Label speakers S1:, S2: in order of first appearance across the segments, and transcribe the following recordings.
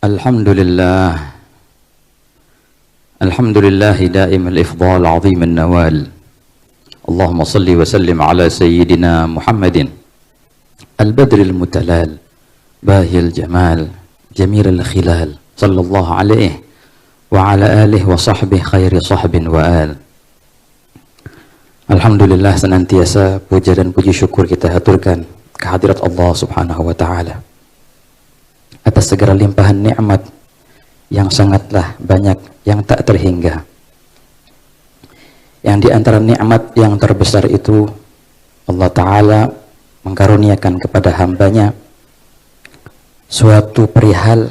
S1: Alhamdulillah, Alhamdulillahi daim al-ifdal azim al-nawal. Allahumma salli wa sallim ala sayyidina Muhammadin al-badri al-mutalal bahi al-jamal jamil al-khilal sallallahu alaihi wa ala alihi wa sahbihi khairi sahbin wa al. Alhamdulillah, senantiasa puja dan puji syukur kita haturkan kehadirat Allah subhanahu wa ta'ala atas segala limpahan nikmat yang sangatlah banyak, yang tak terhingga. Yang di antara nikmat yang terbesar itu, Allah Ta'ala mengkaruniakan kepada hambanya suatu perihal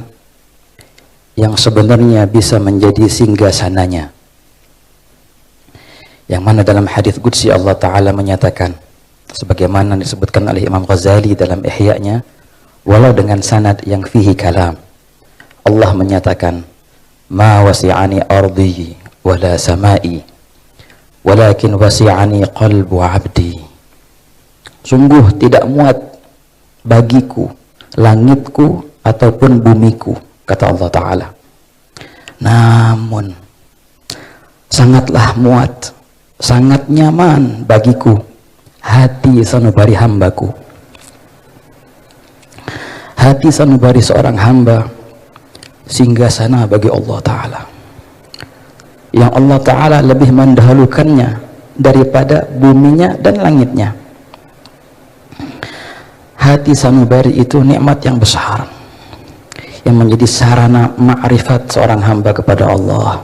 S1: yang sebenarnya bisa menjadi singgasananya, yang mana dalam hadis qudsi Allah Ta'ala menyatakan, sebagaimana disebutkan oleh Imam Ghazali dalam Ihya-nya, walau dengan sanad yang fihi kalam, Allah menyatakan, ma wasi'ani ardi wala samai walakin wasi'ani qalbu abdi. Sungguh tidak muat bagiku langitku ataupun bumiku, kata Allah Ta'ala, namun sangatlah muat, sangat nyaman bagiku hati sanubari hambaku. Hati sanubari seorang hamba singgasana bagi Allah Ta'ala, yang Allah Ta'ala lebih mendahulukannya daripada buminya dan langitnya. Hati sanubari itu nikmat yang besar, yang menjadi sarana ma'rifat seorang hamba kepada Allah.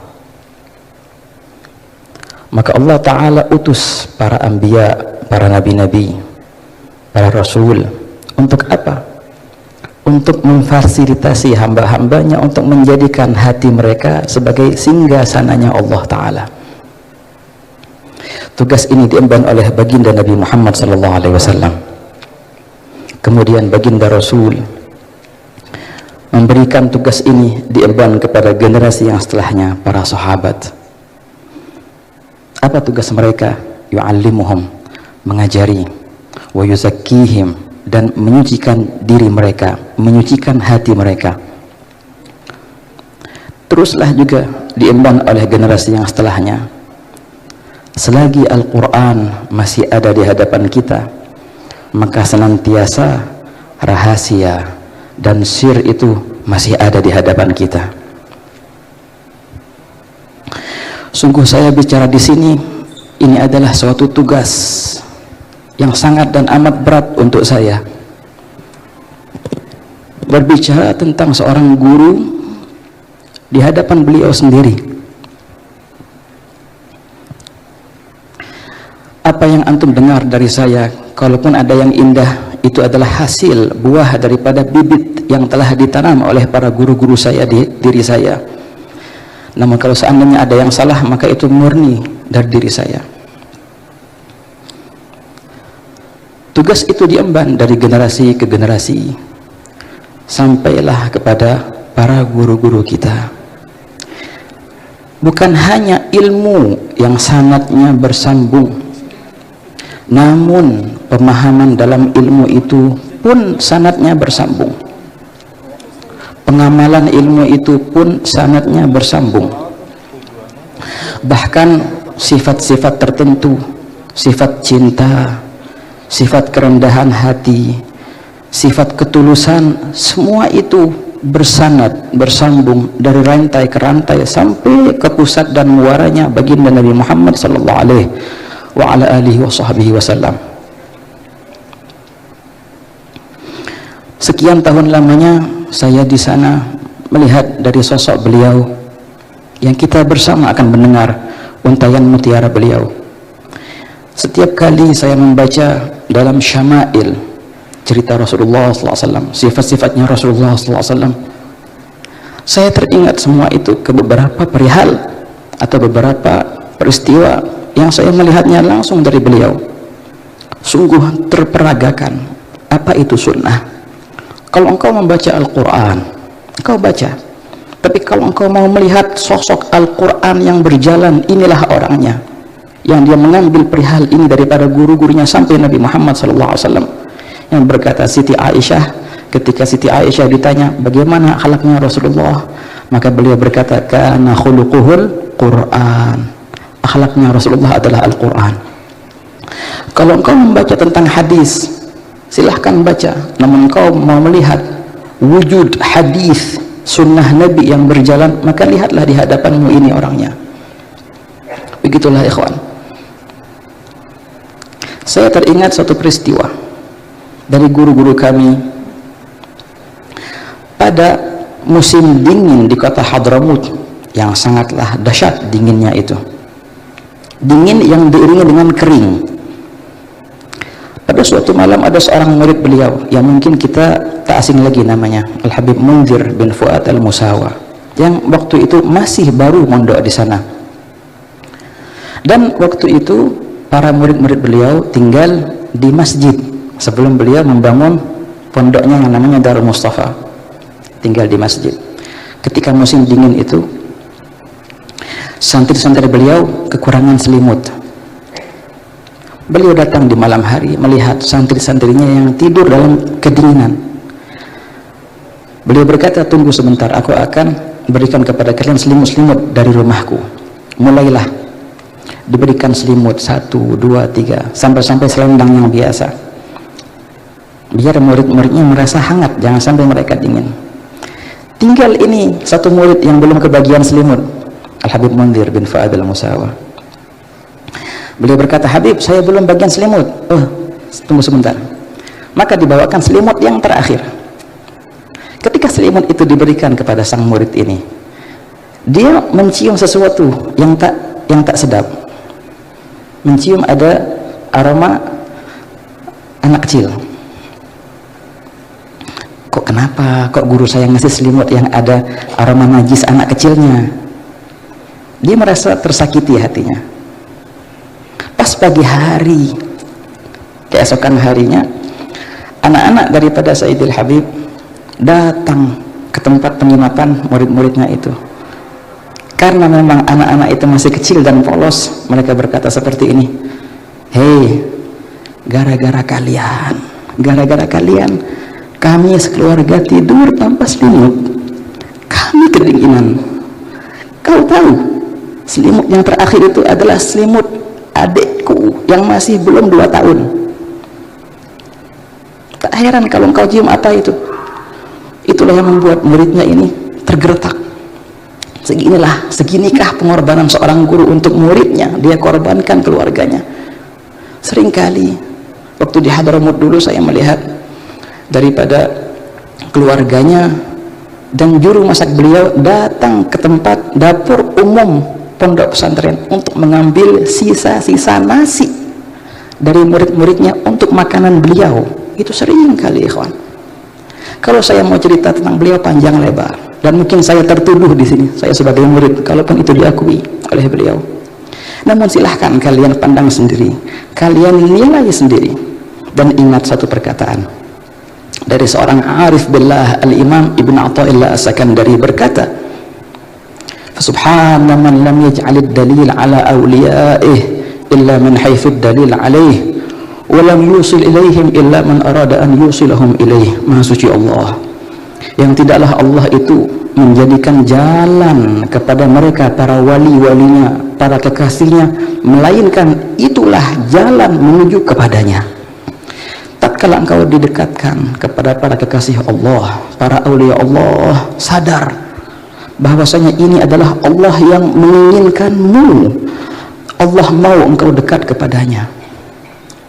S1: Maka Allah Ta'ala utus para anbiya, para nabi-nabi, para rasul. Untuk apa? Untuk memfasilitasi hamba-hambanya untuk menjadikan hati mereka sebagai singgasananya Allah Ta'ala. Tugas ini diemban oleh baginda Nabi Muhammad SAW. Kemudian baginda Rasul memberikan tugas ini diemban kepada generasi yang setelahnya, para sahabat. Apa tugas mereka? Yu'allimuhum, mengajari, wa yuzakkihim, dan menyucikan diri mereka, menyucikan hati mereka. Teruslah juga diemban oleh generasi yang setelahnya. Selagi Al-Quran masih ada di hadapan kita, maka senantiasa rahasia dan sir itu masih ada di hadapan kita. Sungguh saya bicara di sini, ini adalah suatu tugas yang sangat dan amat berat untuk saya. Berbicara tentang seorang guru di hadapan beliau sendiri. Apa yang antum dengar dari saya, kalaupun ada yang indah, itu adalah hasil buah daripada bibit yang telah ditanam oleh para guru-guru saya di diri saya. Namun kalau seandainya ada yang salah, maka itu murni dari diri saya. Tugas itu diemban dari generasi ke generasi, sampailah kepada para guru-guru kita. Bukan hanya ilmu yang sanadnya bersambung, namun pemahaman dalam ilmu itu pun sanadnya bersambung. Pengamalan ilmu itu pun sanadnya bersambung. Bahkan sifat-sifat tertentu, sifat cinta, sifat kerendahan hati, sifat ketulusan, semua itu bersanad, bersambung dari rantai ke rantai sampai ke pusat dan muaranya baginda Nabi Muhammad sallallahu alaihi wa ala alihi wa sahbihi wasallam. Sekian tahun lamanya saya di sana melihat dari sosok beliau yang kita bersama akan mendengar untayan mutiara beliau. Setiap kali saya membaca dalam syama'il, cerita Rasulullah SAW, sifat-sifatnya Rasulullah SAW, saya teringat semua itu ke beberapa perihal atau beberapa peristiwa yang saya melihatnya langsung dari beliau. Sungguh terperagakan apa itu sunnah. Kalau engkau membaca Al-Quran, engkau baca, tapi kalau engkau mau melihat sosok Al-Quran yang berjalan, inilah orangnya, yang dia mengambil perihal ini daripada guru-gurunya sampai Nabi Muhammad SAW, yang berkata Siti Aisyah Ketika Siti Aisyah ditanya bagaimana akhlaknya Rasulullah, maka beliau berkata, kana khuluquhul Quran. Akhlaknya Rasulullah adalah Al-Quran. Kalau engkau membaca tentang hadis, silahkan baca. Namun engkau mau melihat wujud hadis sunnah Nabi yang berjalan, maka lihatlah di hadapanmu ini orangnya. Begitulah ikhwan. Saya teringat suatu peristiwa dari guru-guru kami pada musim dingin di kota Hadramut yang sangatlah dahsyat dinginnya itu. Dingin yang diiringi dengan kering. Pada suatu malam ada seorang murid beliau yang mungkin kita tak asing lagi namanya, Al-Habib Munzir bin Fuad Al-Musawa, yang waktu itu masih baru mondok di sana. Dan waktu itu para murid-murid beliau tinggal di masjid sebelum beliau membangun pondoknya yang namanya Darul Mustafa. Tinggal di masjid. Ketika musim dingin itu, santri-santri beliau kekurangan selimut. Beliau datang di malam hari melihat santri-santrinya yang tidur dalam kedinginan. Beliau berkata, tunggu sebentar, aku akan berikan kepada kalian selimut-selimut dari rumahku. Mulailah diberikan selimut 1, 2, 3 sampai selendang yang biasa, biar murid-muridnya merasa hangat, jangan sampai mereka dingin. Tinggal ini satu murid yang belum kebagian selimut, Al-Habib Munzir bin Fuad Al-Musawa. Beliau berkata, Habib, saya belum bagian selimut. Oh, tunggu sebentar. Maka dibawakan selimut yang terakhir. Ketika selimut itu diberikan kepada sang murid ini, dia mencium sesuatu yang tak sedap. Mencium ada aroma anak kecil. Kok kenapa? Kok guru saya ngasih selimut yang ada aroma najis anak kecilnya? Dia merasa tersakiti hatinya. Pas pagi hari, keesokan harinya, anak-anak daripada Sayyidil Habib datang ke tempat penginapan murid-muridnya itu. Karena memang anak-anak itu masih kecil dan polos, mereka berkata seperti ini, hei, gara-gara kalian kami sekeluarga tidur tanpa selimut, kami kedinginan. Kau tahu selimut yang terakhir itu adalah selimut adikku yang masih belum 2 tahun. Tak heran kalau engkau cium apa itu. Itulah yang membuat muridnya ini tergertak. Seginikah pengorbanan seorang guru untuk muridnya, dia korbankan keluarganya. Seringkali waktu di Hadramut dulu saya melihat daripada keluarganya dan juru masak beliau datang ke tempat dapur umum pondok pesantren untuk mengambil sisa-sisa nasi dari murid-muridnya untuk makanan beliau. Itu sering kali, ikhwan. Kalau saya mau cerita tentang beliau panjang lebar, dan mungkin saya tertuduh di sini, saya sebagai murid, kalaupun itu diakui oleh beliau. Namun silahkan kalian pandang sendiri, kalian nilai sendiri, dan ingat satu perkataan dari seorang arif billah, Al-Imam Ibn Atha'illah As-Sakandari berkata, Subhana man lam yaj'alid dalil ala awliya'ih illa min haythud dalil alaih wa lam yusil ilaihim illa man arada an yusilahum ilaih. Maha suci Allah yang tidaklah Allah itu menjadikan jalan kepada mereka para wali-walinya, para kekasihnya, melainkan itulah jalan menuju kepadanya. Tatkala engkau didekatkan kepada para kekasih Allah, para aulia Allah, sadar bahwasanya ini adalah Allah yang menginginkanmu. Allah mau engkau dekat kepadanya,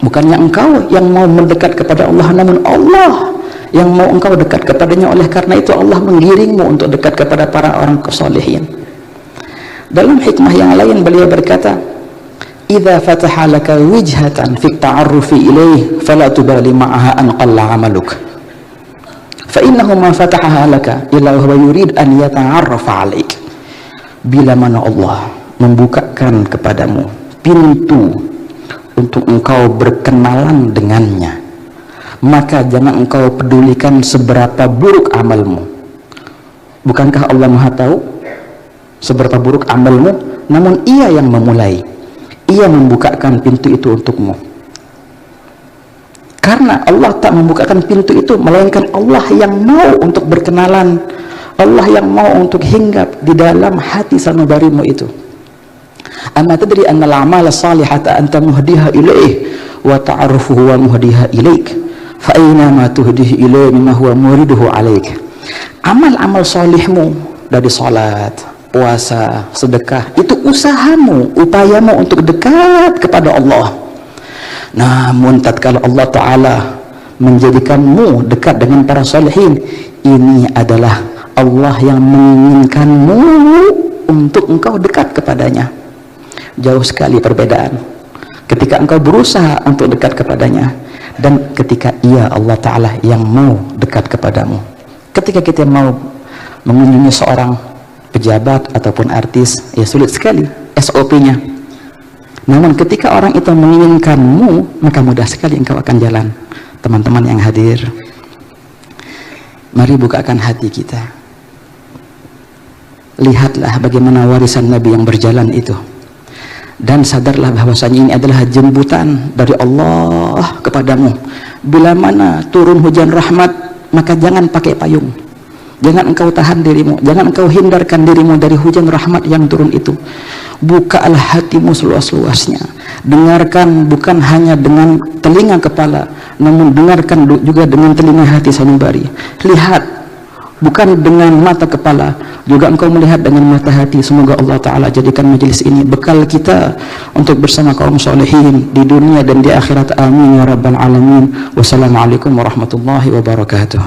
S1: bukannya engkau yang mau mendekat kepada Allah, namun Allah yang mau engkau dekat kepadanya. Oleh karena itu Allah menggiringmu untuk dekat kepada para orang kesolehin. Dalam hikmah yang lain beliau berkata, idza fataha laka wijhatan fi ta'arrufi ilaih fala tubali ma'aha an qalla 'amaluk fa innahu ma fataha laka illa huwa yurid an yata'arrafa 'alaik. Bila mana Allah membukakan kepadamu pintu untuk engkau berkenalan dengannya, maka jangan engkau pedulikan seberapa buruk amalmu. Bukankah Allah Maha tahu seberapa buruk amalmu? Namun Ia yang memulai, Ia membukakan pintu itu untukmu. Karena Allah tak membukakan pintu itu melainkan Allah yang mau untuk berkenalan, Allah yang mau untuk hinggap di dalam hati sanubarimu itu. Amma tadri anna al-a'mala salihata anta muhdiha ilaih wa ta'arufuhu wa muhdiha ilaik fa aina ma tuhdihi ilaih mimma huwa muriduhu alaik. Amal-amal salihmu dari salat, puasa, sedekah, itu usahamu, upayamu untuk dekat kepada Allah. Namun tatkala Allah Ta'ala menjadikanmu dekat dengan para salihin, ini adalah Allah yang menginginkanmu untuk engkau dekat kepadanya. Jauh sekali perbedaan ketika engkau berusaha untuk dekat kepadanya dan ketika ia Allah Ta'ala yang mau dekat kepadamu. Ketika kita mau mengunjungi seorang pejabat ataupun artis, ya sulit sekali SOP-nya. Namun ketika orang itu menginginkanmu, maka mudah sekali engkau akan jalan. Teman-teman yang hadir, mari bukakan hati kita. Lihatlah bagaimana warisan Nabi yang berjalan itu. Dan sadarlah bahwasanya ini adalah jemputan dari Allah kepadamu. Bila mana turun hujan rahmat, maka jangan pakai payung. Jangan engkau tahan dirimu, jangan engkau hindarkan dirimu dari hujan rahmat yang turun itu. Bukalah hatimu seluas-luasnya. Dengarkan bukan hanya dengan telinga kepala, namun dengarkan juga dengan telinga hati sanubari. Lihat bukan dengan mata kepala, juga engkau melihat dengan mata hati. Semoga Allah Ta'ala jadikan majelis ini bekal kita untuk bersama kaum solehin di dunia dan di akhirat. Amin ya rabbal alamin. Wassalamualaikum warahmatullahi wabarakatuh.